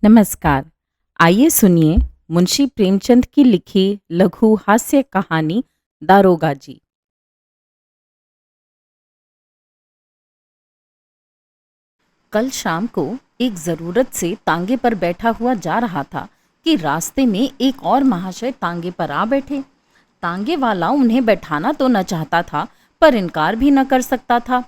नमस्कार। आइए सुनिए मुंशी प्रेमचंद की लिखी लघु हास्य कहानी दारोगा जी। कल शाम को एक जरूरत से तांगे पर बैठा हुआ जा रहा था कि रास्ते में एक और महाशय तांगे पर आ बैठे। तांगे वाला उन्हें बैठाना तो न चाहता था, पर इनकार भी न कर सकता था।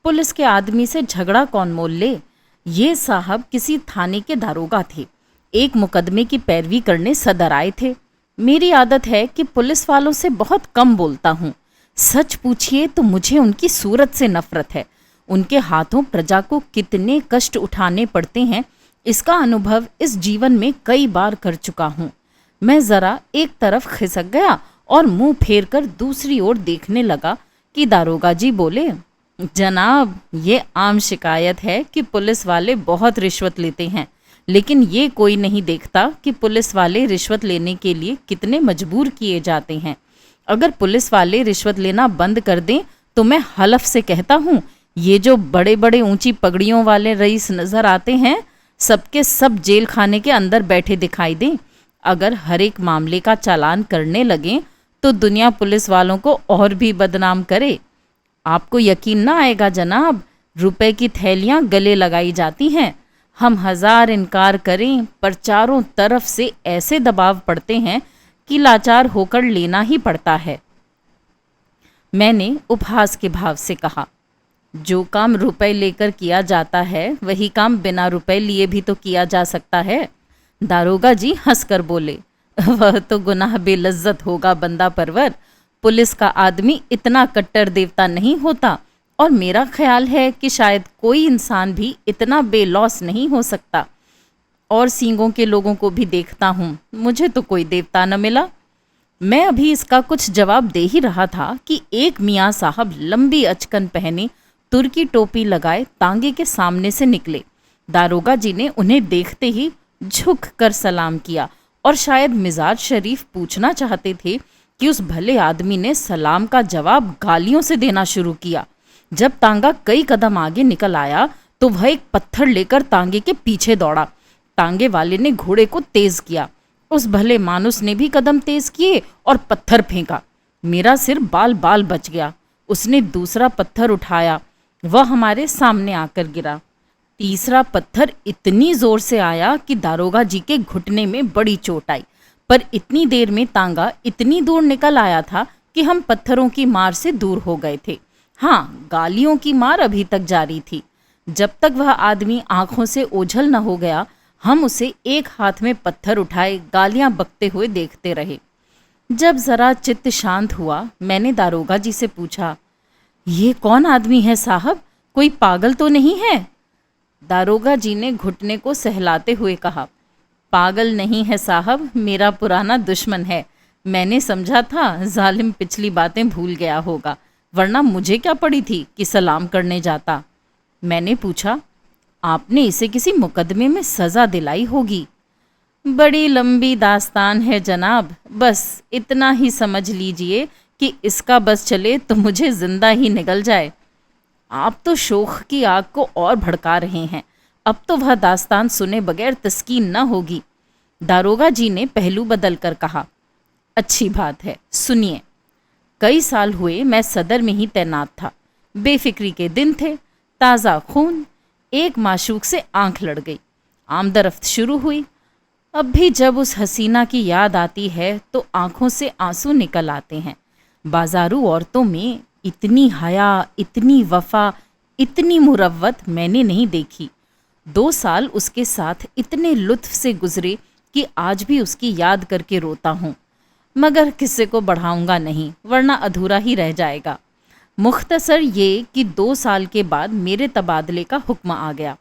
पुलिस के आदमी से झगड़ा कौन मोल ले। ये साहब किसी थाने के दारोगा थे। एक मुकदमे की पैरवी करने सदर आए थे। मेरी आदत है कि पुलिस वालों से बहुत कम बोलता हूँ। सच पूछिए तो मुझे उनकी सूरत से नफरत है। उनके हाथों प्रजा को कितने कष्ट उठाने पड़ते हैं, इसका अनुभव इस जीवन में कई बार कर चुका हूँ। मैं जरा एक तरफ खिसक गया और मुंह फेर कर दूसरी ओर देखने लगा कि दारोगा जी बोले, जनाब, ये आम शिकायत है कि पुलिस वाले बहुत रिश्वत लेते हैं, लेकिन ये कोई नहीं देखता कि पुलिस वाले रिश्वत लेने के लिए कितने मजबूर किए जाते हैं। अगर पुलिस वाले रिश्वत लेना बंद कर दें तो मैं हलफ से कहता हूँ, ये जो बड़े बड़े ऊंची पगड़ियों वाले रईस नजर आते हैं, सबके सब जेल खाने के अंदर बैठे दिखाई दें। अगर हर एक मामले का चालान करने लगें तो दुनिया पुलिस वालों को और भी बदनाम करे। आपको यकीन ना आएगा जनाब, रुपए की थैलियां गले लगाई जाती हैं। हम हजार इनकार करें पर चारों तरफ से ऐसे दबाव पड़ते हैं कि लाचार होकर लेना ही पड़ता है। मैंने उपहास के भाव से कहा, जो काम रुपए लेकर किया जाता है वही काम बिना रुपए लिए भी तो किया जा सकता है। दारोगा जी हंसकर बोले, वह तो गुनाह बेलज्जत होगा बंदा परवर। पुलिस का आदमी इतना कट्टर देवता नहीं होता, और मेरा ख्याल है कि शायद कोई इंसान भी इतना बेलौस नहीं हो सकता। और सींगों के लोगों को भी देखता हूँ, मुझे तो कोई देवता न मिला। मैं अभी इसका कुछ जवाब दे ही रहा था कि एक मियाँ साहब लंबी अचकन पहने, तुर्की टोपी लगाए तांगे के सामने से निकले। दारोगा जी ने उन्हें देखते ही झुक कर सलाम किया और शायद मिजाज शरीफ पूछना चाहते थे कि उस भले आदमी ने सलाम का जवाब गालियों से देना शुरू किया। जब तांगा कई कदम आगे निकल आया तो वह एक पत्थर लेकर तांगे के पीछे दौड़ा। तांगे वाले ने घोड़े को तेज किया। उस भले मानुस ने भी कदम तेज किए और पत्थर फेंका। मेरा सिर बाल बाल बच गया। उसने दूसरा पत्थर उठाया, वह हमारे सामने आकर गिरा। तीसरा पत्थर इतनी जोर से आया कि दारोगा जी के घुटने में बड़ी चोट आई, पर इतनी देर में तांगा इतनी दूर निकल आया था कि हम पत्थरों की मार से दूर हो गए थे। हाँ, गालियों की मार अभी तक जारी थी। जब तक वह आदमी आंखों से ओझल न हो गया, हम उसे एक हाथ में पत्थर उठाए गालियां बकते हुए देखते रहे। जब जरा चित्त शांत हुआ, मैंने दारोगा जी से पूछा, ये कौन आदमी है साहब? कोई पागल तो नहीं है? दारोगा जी ने घुटने को सहलाते हुए कहा, पागल नहीं है साहब, मेरा पुराना दुश्मन है। मैंने समझा था जालिम पिछली बातें भूल गया होगा, वरना मुझे क्या पड़ी थी कि सलाम करने जाता। मैंने पूछा, आपने इसे किसी मुकदमे में सजा दिलाई होगी? बड़ी लंबी दास्तान है जनाब, बस इतना ही समझ लीजिए कि इसका बस चले तो मुझे जिंदा ही निगल जाए। आप तो शोख की आग को और भड़का रहे हैं। अब तो वह दास्तान सुने बगैर तस्कीन न होगी। दारोगा जी ने पहलू बदल कर कहा, अच्छी बात है, सुनिए। कई साल हुए मैं सदर में ही तैनात था। बेफिक्री के दिन थे, ताज़ा खून। एक माशूक से आंख लड़ गई, आमदरफ्त शुरू हुई। अब भी जब उस हसीना की याद आती है तो आंखों से आंसू निकल आते हैं। बाजारू औरतों में इतनी हया, इतनी वफा, इतनी मुरव्वत मैंने नहीं देखी। 2 साल उसके साथ इतने लुत्फ से गुजरे कि आज भी उसकी याद करके रोता हूँ, मगर किस्से को बढ़ाऊंगा नहीं, वरना अधूरा ही रह जाएगा। मुख्तसर ये कि 2 साल के बाद मेरे तबादले का हुक्म आ गया।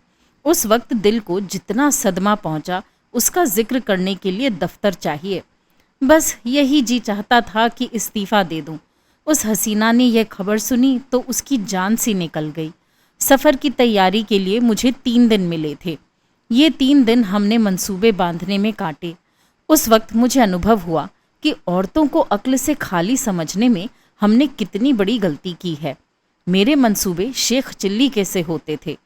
उस वक्त दिल को जितना सदमा पहुंचा, उसका जिक्र करने के लिए दफ्तर चाहिए। बस यही जी चाहता था कि इस्तीफ़ा दे दूं। उस हसीना ने यह खबर सुनी तो उसकी जान सी निकल गई। सफ़र की तैयारी के लिए मुझे 3 दिन मिले थे। ये 3 दिन हमने मंसूबे बांधने में काटे। उस वक्त मुझे अनुभव हुआ कि औरतों को अक्ल से खाली समझने में हमने कितनी बड़ी गलती की है। मेरे मंसूबे शेख चिल्ली के से होते थे।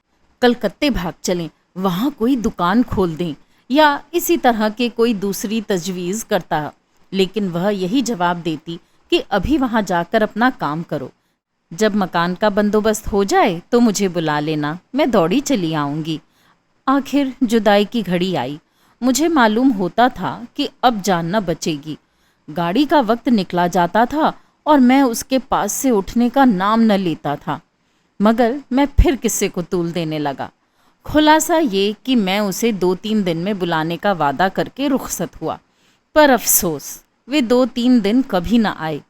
कलकत्ते भाग चलें, वहाँ कोई दुकान खोल दें, या इसी तरह के कोई दूसरी तजवीज़ करता, लेकिन वह यही जवाब देती कि अभी वहाँ जाकर अपना काम करो, जब मकान का बंदोबस्त हो जाए तो मुझे बुला लेना, मैं दौड़ी चली आऊँगी। आखिर जुदाई की घड़ी आई। मुझे मालूम होता था कि अब जान न बचेगी। गाड़ी का वक्त निकला जाता था और मैं उसके पास से उठने का नाम न लेता था, मगर मैं फिर किस्से को तूल देने लगा। खुलासा ये कि मैं उसे 2-3 दिन में बुलाने का वादा करके रुखसत हुआ, पर अफसोस वे 2-3 दिन कभी न आए।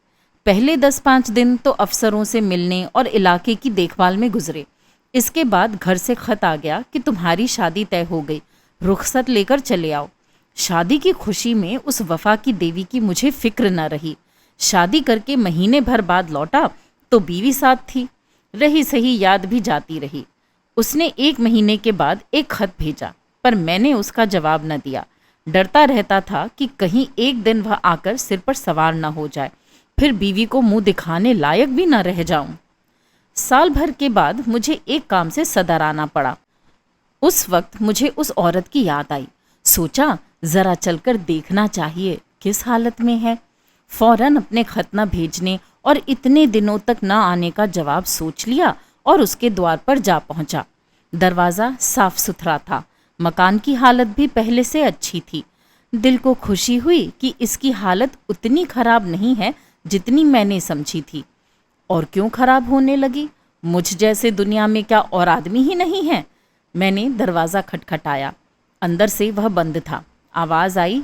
पहले 10-5 दिन तो अफसरों से मिलने और इलाके की देखभाल में गुजरे। इसके बाद घर से खत आ गया कि तुम्हारी शादी तय हो गई, रुखसत लेकर चले आओ। शादी की खुशी में उस वफा की देवी की मुझे फिक्र न रही। शादी करके महीने भर बाद लौटा तो बीवी साथ थी, रही सही याद भी जाती रही। उसने 1 महीने के बाद एक खत भेजा, पर मैंने उसका जवाब न दिया। डरता रहता था कि कहीं एक दिन वह आकर सिर पर सवार न हो जाए, फिर बीवी को मुंह दिखाने लायक भी न रह जाऊं। साल भर के बाद मुझे एक काम से सदर आना पड़ा। उस वक्त मुझे उस औरत की याद आई। सोचा जरा चलकर देखना चाहिए किस हालत में है। फौरन अपने खत न भेजने और इतने दिनों तक न आने का जवाब सोच लिया और उसके द्वार पर जा पहुंचा। दरवाज़ा साफ सुथरा था, मकान की हालत भी पहले से अच्छी थी। दिल को खुशी हुई कि इसकी हालत उतनी खराब नहीं है जितनी मैंने समझी थी। और क्यों खराब होने लगी? मुझ जैसे दुनिया में क्या और आदमी ही नहीं है? मैंने दरवाज़ा खटखटाया। अंदर से वह बंद था। आवाज़ आई,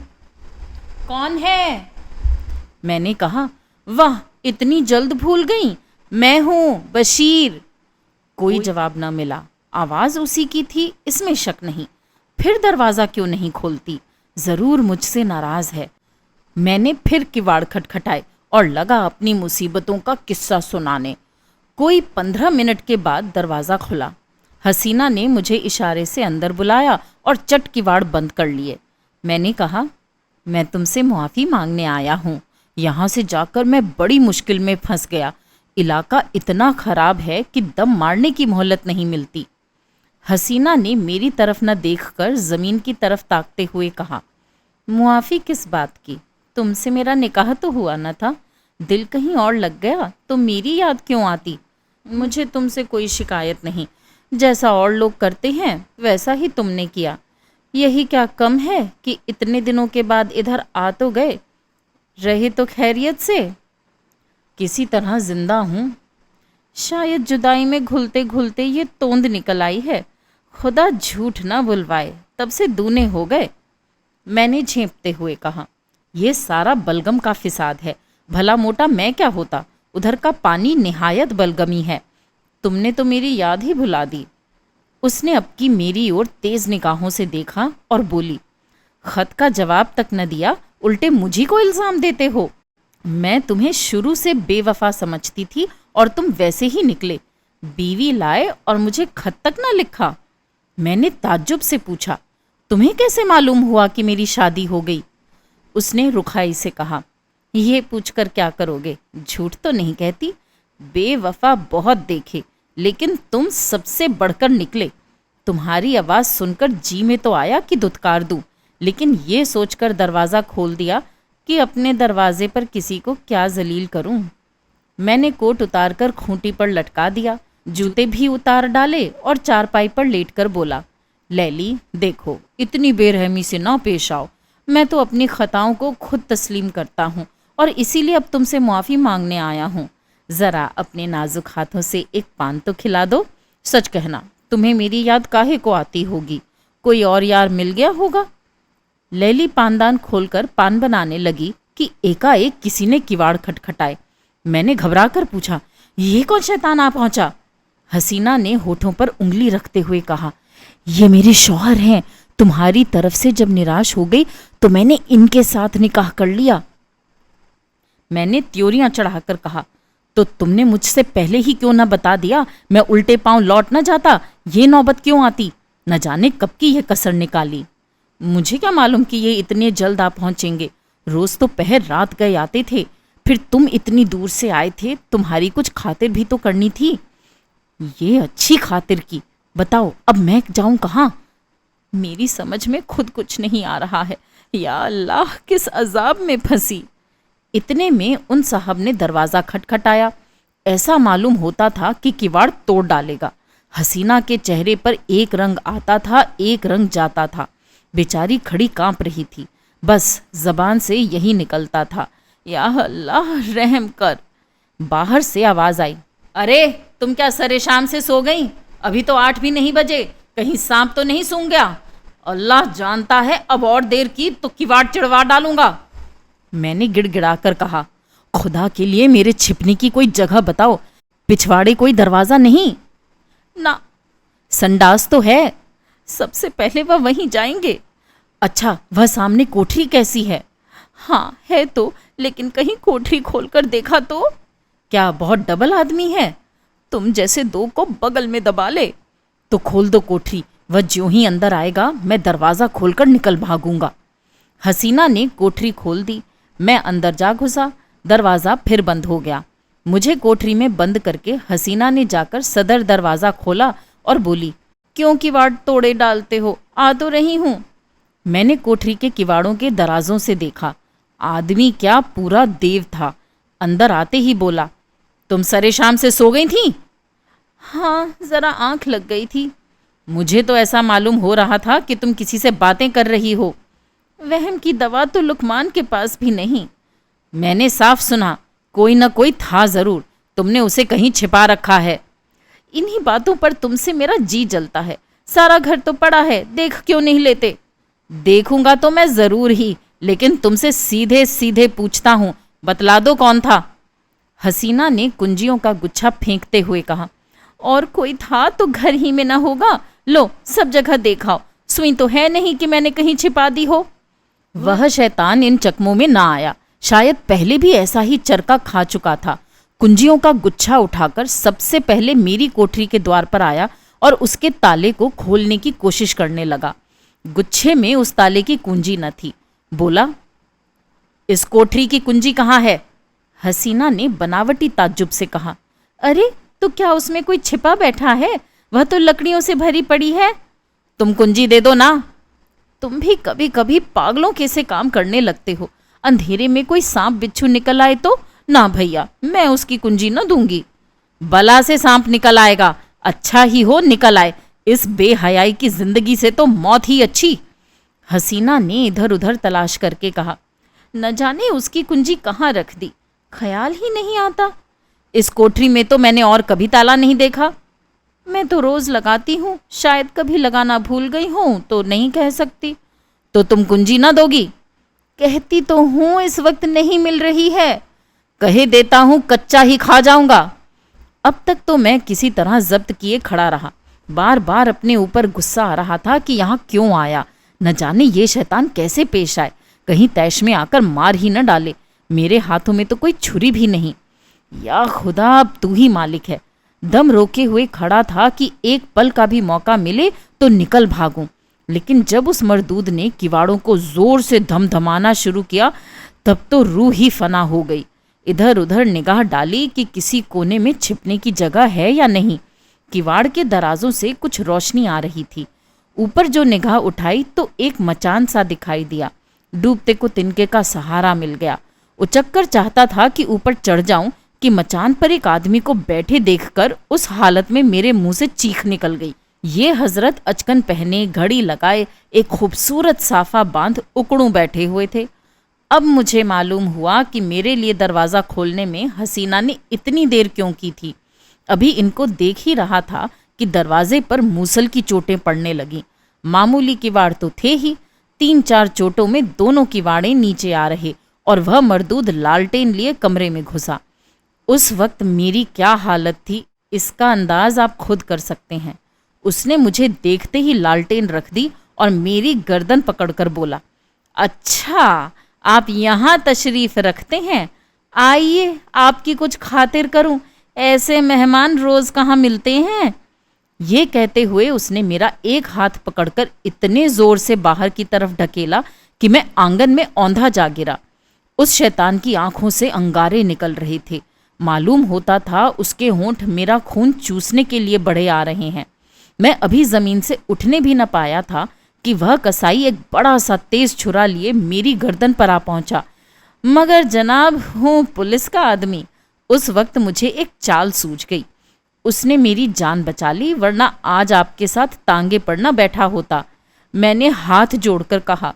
कौन है? मैंने कहा, वाह इतनी जल्द भूल गई, मैं हूँ बशीर। कोई जवाब न मिला। आवाज़ उसी की थी, इसमें शक नहीं। फिर दरवाज़ा क्यों नहीं खोलती? ज़रूर मुझसे नाराज़ है। मैंने फिर किवाड़ खटखटाए और लगा अपनी मुसीबतों का किस्सा सुनाने। कोई 15 मिनट के बाद दरवाज़ा खुला। हसीना ने मुझे इशारे से अंदर बुलाया और चट किवाड़ बंद कर लिए। मैंने कहा, मैं तुमसे मुआफ़ी मांगने आया हूँ। यहाँ से जाकर मैं बड़ी मुश्किल में फंस गया। इलाका इतना ख़राब है कि दम मारने की मोहलत नहीं मिलती। हसीना ने मेरी तरफ न देखकर ज़मीन की तरफ ताकते हुए कहा, मुआफ़ी किस बात की? तुमसे मेरा निकाह तो हुआ न था। दिल कहीं और लग गया तो मेरी याद क्यों आती? मुझे तुमसे कोई शिकायत नहीं। जैसा और लोग करते हैं वैसा ही तुमने किया। यही क्या कम है कि इतने दिनों के बाद इधर आ तो गए। रहे तो खैरियत से? किसी तरह जिंदा हूँ। शायद जुदाई में घुलते घुलते ये तोंद निकल आई है। खुदा झूठ ना बुलवाए, तब से दूने हो गए। मैंने झेंपते हुए कहा, यह सारा बलगम का फिसाद है। भला मोटा मैं क्या होता? उधर का पानी निहायत बलगमी है। तुमने तो मेरी याद ही भुला दी। उसने अब की मेरी ओर तेज निगाहों से देखा और बोली, खत का जवाब तक न दिया, उल्टे मुझी को इल्ज़ाम देते हो। मैं तुम्हें शुरू से बेवफा समझती थी और तुम वैसे ही निकले। बीवी लाए और मुझे खत तक न लिखा। मैंने ताज्जुब से पूछा, तुम्हें कैसे मालूम हुआ कि मेरी शादी हो गई? उसने रुखाई से कहा, ये पूछकर क्या करोगे? झूठ तो नहीं कहती। बेवफा बहुत देखे, लेकिन तुम सबसे बढ़कर निकले। तुम्हारी आवाज़ सुनकर जी में तो आया कि धुतकार दूं, लेकिन ये सोचकर दरवाज़ा खोल दिया कि अपने दरवाजे पर किसी को क्या जलील करूं। मैंने कोट उतारकर खूंटी पर लटका दिया, जूते भी उतार डाले और चारपाई पर लेटकर बोला, लैली देखो, इतनी बेरहमी से ना पेश आओ। मैं तो अपनी खताओं को खुद तस्लीम करता हूँ और इसीलिए अब तुमसे मुआफ़ी मांगने आया हूँ। ज़रा अपने नाजुक हाथों से एक पान तो खिला दो। सच कहना, तुम्हें मेरी याद काहे को आती होगी? कोई और यार मिल गया होगा। लैली पानदान खोलकर पान बनाने लगी कि एकाएक किसी ने किवाड़ खटखटाए। मैंने घबरा कर पूछा, ये कौन शैतान आ पहुंचा? हसीना ने होठों पर उंगली रखते हुए कहा, ये मेरे शौहर हैं। तुम्हारी तरफ से जब निराश हो गई तो मैंने इनके साथ निकाह कर लिया। मैंने त्योरियां चढ़ाकर कहा, तो तुमने मुझसे पहले ही क्यों ना बता दिया? मैं उल्टे पांव लौट ना जाता। ये नौबत क्यों आती? न जाने कब की यह कसर निकाली। मुझे क्या मालूम कि ये इतने जल्द आ पहुंचेंगे। रोज तो पहर रात गए आते थे, फिर तुम इतनी दूर से आए थे, तुम्हारी कुछ खातिर भी तो करनी थी। ये अच्छी खातिर की। बताओ अब मैं जाऊं कहाँ? मेरी समझ में खुद कुछ नहीं आ रहा है। या अल्लाह, किस अजाब में फंसी। इतने में उन साहब ने दरवाज़ा खटखटाया। ऐसा मालूम होता था कि किवाड़ तोड़ डालेगा। हसीना के चेहरे पर एक रंग आता था, एक रंग जाता था। बेचारी खड़ी कांप रही थी। बस जबान से यही निकलता था, या अल्लाह रहम कर। बाहर से आवाज़ आई, अरे तुम क्या सरे शाम से सो गई? अभी तो 8 भी नहीं बजे, कहीं सांप तो नहीं सूंघ गया? अल्लाह जानता है, अब और देर की तो किवाड़ चिड़वा डालूंगा। मैंने गिड़गिड़ाकर कहा, खुदा के लिए मेरे छिपने की कोई जगह बताओ, पिछवाड़े कोई दरवाज़ा नहीं? ना, संडास तो है, सबसे पहले वह वहीं जाएंगे। अच्छा, वह सामने कोठरी कैसी है? हाँ है तो, लेकिन कहीं कोठरी खोलकर देखा तो? क्या बहुत डबल आदमी है? तुम जैसे 2 को बगल में दबा ले। तो खोल दो कोठरी, वह ज्यों ही अंदर आएगा मैं दरवाज़ा खोलकर निकल भागूंगा। हसीना ने कोठरी खोल दी। मैं अंदर जा घुसा। दरवाज़ा फिर बंद हो गया। मुझे कोठरी में बंद करके हसीना ने जाकर सदर दरवाज़ा खोला और बोली, क्यों किवाड़ तोड़े डालते हो? आ तो रही हूँ। मैंने कोठरी के किवाड़ों के दराजों से देखा। आदमी क्या, पूरा देव था। अंदर आते ही बोला, तुम सरे शाम से सो गई थी? हाँ, ज़रा आंख लग गई थी। मुझे तो ऐसा मालूम हो रहा था कि तुम किसी से बातें कर रही हो। वहम की दवा तो लुकमान के पास भी नहीं। मैंने साफ सुना, कोई न कोई था ज़रूर, तुमने उसे कहीं छिपा रखा है। इन्हीं बातों पर तुमसे मेरा जी जलता है। सारा घर तो पड़ा है, देख क्यों नहीं लेते? देखूंगा तो मैं ज़रूर ही, लेकिन तुमसे सीधे सीधे पूछता हूँ, बतला दो कौन था? हसीना ने कुंजियों का गुच्छा फेंकते हुए कहा, और कोई था तो घर ही में ना होगा। लो, सब जगह देखाओ, सुई तो है नहीं कि मैंने कहीं छिपा दी हो। वह शैतान इन चकमों में ना आया। शायद पहले भी ऐसा ही चरका खा चुका था। कुंजियों का गुच्छा उठाकर सबसे पहले मेरी कोठरी के द्वार पर आया और उसके ताले को खोलने की कोशिश करने लगा। गुच्छे में उस ताले की कुंजी न थी। बोला, इस कोठरी की कुंजी कहाँ है? हसीना ने बनावटी ताज्जुब से कहा, अरे तो क्या उसमें कोई छिपा बैठा है? वह तो लकड़ियों से भरी पड़ी है। तुम कुंजी दे दो ना। तुम भी कभी कभी पागलों के से काम करने लगते हो। अंधेरे में कोई सांप बिच्छू निकल आए तो? ना भैया, मैं उसकी कुंजी न दूंगी। बला से सांप निकल आएगा, अच्छा ही हो निकल आए। इस बेहयाई की जिंदगी से तो मौत ही अच्छी। हसीना ने इधर उधर तलाश करके कहा, न जाने उसकी कुंजी कहाँ रख दी, ख्याल ही नहीं आता। इस कोठरी में तो मैंने और कभी ताला नहीं देखा। मैं तो रोज लगाती हूँ, शायद कभी लगाना भूल गई हूँ तो नहीं कह सकती। तो तुम कुंजी ना दोगी? कहती तो हूँ, इस वक्त नहीं मिल रही है। कहे देता हूँ, कच्चा ही खा जाऊंगा। अब तक तो मैं किसी तरह जब्त किए खड़ा रहा। बार बार अपने ऊपर गुस्सा आ रहा था कि यहाँ क्यों आया। न जाने ये शैतान कैसे पेश आए, कहीं तैश में आकर मार ही न डाले। मेरे हाथों में तो कोई छुरी भी नहीं। या खुदा, अब तू ही मालिक है। दम रोके हुए खड़ा था कि एक पल का भी मौका मिले तो निकल भागूं। लेकिन जब उस मरदूद ने किवाड़ों को जोर से धमधमाना शुरू किया, तब तो रूह ही फना हो गई। इधर उधर निगाह डाली कि किसी कोने में छिपने की जगह है या नहीं। किवाड़ के दराजों से कुछ रोशनी आ रही थी। ऊपर जो निगाह उठाई तो एक मचान सा दिखाई दिया। डूबते को तिनके का सहारा मिल गया। उचक्कर चाहता था कि ऊपर चढ़ जाऊं कि मचान पर एक आदमी को बैठे देखकर उस हालत में मेरे मुंह से चीख निकल गई। ये हजरत अचकन पहने, घड़ी लगाए, एक खूबसूरत साफा बांध उकड़ों बैठे हुए थे। अब मुझे मालूम हुआ कि मेरे लिए दरवाज़ा खोलने में हसीना ने इतनी देर क्यों की थी। अभी इनको देख ही रहा था कि दरवाजे पर मूसल की चोटें पड़ने लगीं। मामूली किवाड़ तो थे ही, 3-4 चोटों में दोनों किवाड़े नीचे आ रहे और वह मरदूद लालटेन लिए कमरे में घुसा। उस वक्त मेरी क्या हालत थी, इसका अंदाज आप खुद कर सकते हैं। उसने मुझे देखते ही लालटेन रख दी और मेरी गर्दन पकड़कर बोला, अच्छा आप यहाँ तशरीफ रखते हैं, आइए आपकी कुछ खातिर करूं। ऐसे मेहमान रोज कहाँ मिलते हैं। ये कहते हुए उसने मेरा एक हाथ पकड़कर इतने जोर से बाहर की तरफ ढकेला कि मैं आंगन में औंधा जा गिरा। उस शैतान की आंखों से अंगारे निकल रहे थे। मालूम होता था उसके होंठ मेरा खून चूसने के लिए बढ़े आ रहे हैं। मैं अभी जमीन से उठने भी न पाया था कि वह कसाई एक बड़ा सा तेज छुरा लिए मेरी गर्दन पर आ पहुंचा। मगर जनाब, हूँ पुलिस का आदमी। उस वक्त मुझे एक चाल सूझ गई। उसने मेरी जान बचा ली, वरना आज आपके साथ तांगे पर न बैठा होता। मैंने हाथ जोड़कर कहा,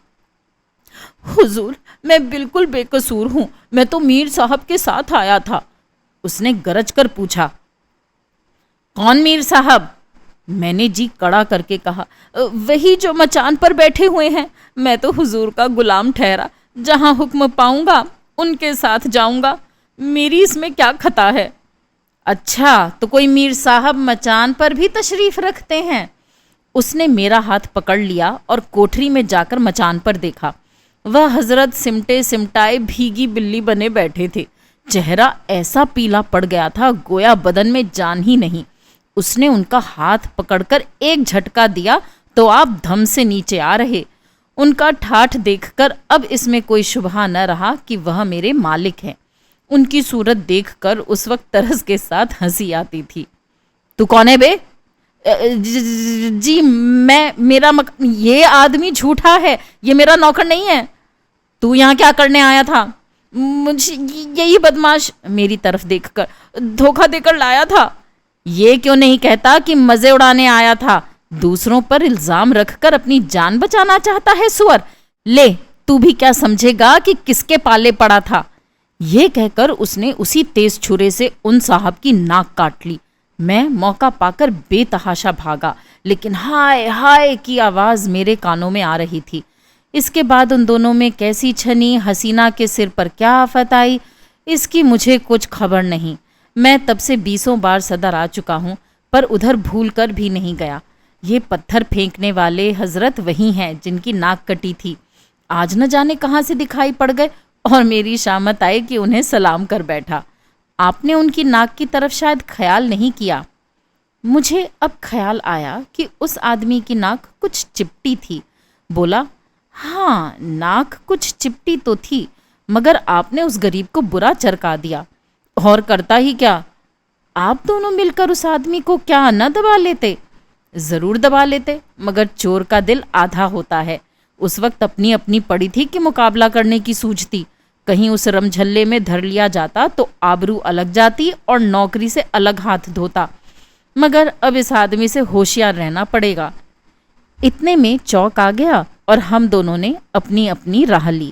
हुजूर, मैं बिल्कुल बेकसूर हूँ, मैं तो मीर साहब के साथ आया था। उसने गरज कर पूछा, कौन मीर साहब? मैंने जी कड़ा करके कहा, वही जो मचान पर बैठे हुए हैं। मैं तो हुजूर का गुलाम ठहरा, जहाँ हुक्म पाऊंगा उनके साथ जाऊंगा, मेरी इसमें क्या खता है। अच्छा, तो कोई मीर साहब मचान पर भी तशरीफ रखते हैं? उसने मेरा हाथ पकड़ लिया और कोठरी में जाकर मचान पर देखा। वह हजरत सिमटे सिमटाए भीगी बिल्ली बने बैठे थे। चेहरा ऐसा पीला पड़ गया था, गोया बदन में जान ही नहीं। उसने उनका हाथ पकड़कर एक झटका दिया तो आप धम से नीचे आ रहे। उनका ठाठ देखकर अब इसमें कोई शुबहा न रहा कि वह मेरे मालिक हैं। उनकी सूरत देखकर उस वक्त तरस के साथ हंसी आती थी। तू कौन है बे? जी मैं, ये आदमी झूठा है, ये मेरा नौकर नहीं है। तू यहाँ क्या करने आया था? मुझे यही बदमाश मेरी तरफ देखकर धोखा देकर लाया था। ये क्यों नहीं कहता कि मजे उड़ाने आया था? दूसरों पर इल्जाम रखकर अपनी जान बचाना चाहता है सुअर। ले, तू भी क्या समझेगा कि किसके पाले पड़ा था। ये कहकर उसने उसी तेज छुरे से उन साहब की नाक काट ली। मैं मौका पाकर बेतहाशा भागा, लेकिन हाय हाय की आवाज मेरे कानों में आ रही थी। इसके बाद उन दोनों में कैसी छनी, हसीना के सिर पर क्या आफत आई, इसकी मुझे कुछ खबर नहीं। मैं तब से 20 बार सदर आ चुका हूँ, पर उधर भूल कर भी नहीं गया। ये पत्थर फेंकने वाले हजरत वही हैं जिनकी नाक कटी थी। आज न जाने कहाँ से दिखाई पड़ गए और मेरी शामत आई कि उन्हें सलाम कर बैठा। आपने उनकी नाक की तरफ शायद ख्याल नहीं किया। मुझे अब ख्याल आया कि उस आदमी की नाक कुछ चिपटी थी। बोला, हाँ, नाक कुछ चिपटी तो थी, मगर आपने उस गरीब को बुरा चरका दिया। और करता ही क्या, आप दोनों मिलकर उस आदमी को क्या न दबा लेते? जरूर दबा लेते, मगर चोर का दिल आधा होता है। उस वक्त अपनी अपनी पड़ी थी कि मुकाबला करने की सूझती। कहीं उस रमझल्ले में धर लिया जाता तो आबरू अलग जाती और नौकरी से अलग हाथ धोता। मगर अब इस आदमी से होशियार रहना पड़ेगा। इतने में चौक आ गया और हम दोनों ने अपनी अपनी राह ली।